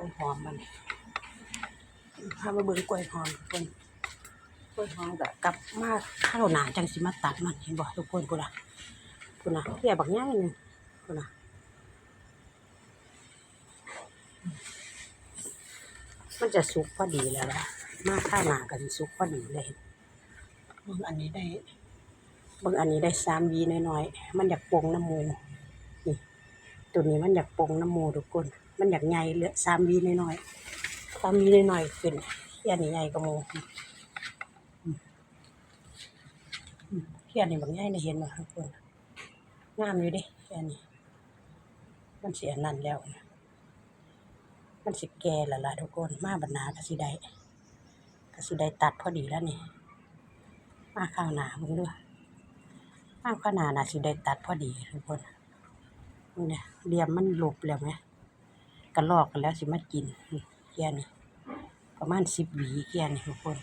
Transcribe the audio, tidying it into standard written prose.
ล้วยหอมมันพามาเบิ่งกล้วยหอมทุกคนกล้วยหอมก็กลับมาข้าวหนาจังสิมาตัดมันเห็นบ่ทุกคนพุ่นน่ะเที่ยบักใหญ่นึงพุ่นน่ะมันจะสุกพอดีแล้วล่ะมาข้าวหนาก็สิสุกพอดีเลยเบิ่งอันนี้ได้3 หวีน้อยๆมันอยากปงน้ำมูนี่ตัวนี้มันอยากปงน้ำมูทุกคนมันอยากใหญ่เหลือ3 หวีน้อยๆ3 หวีน้อยๆขึ้นเที่ยนี่ใหญ่กว่าหมู่เที่ยนี่บักใหญ่ได้เห็นบ่ทุกคนงามอยู่เด้เที่ยนี่มันสิอันนั้นแล้วนะมันสิแก่แล้วล่ะทุกคนมาบัดหน้าก็สิได้ตัดพอดีแล้วนี่มาข้าวหน้าเบิ่งดูมาข้าวหน้าน่ะสิได้ตัดพอดีทุกคนนี่นะเหลี่ยมมันหลบแล้วแหมก็ลอกกันแล้วสิมากินเที่ยนี่ประมาณ10 หวีเที่ยนี่ทุกคน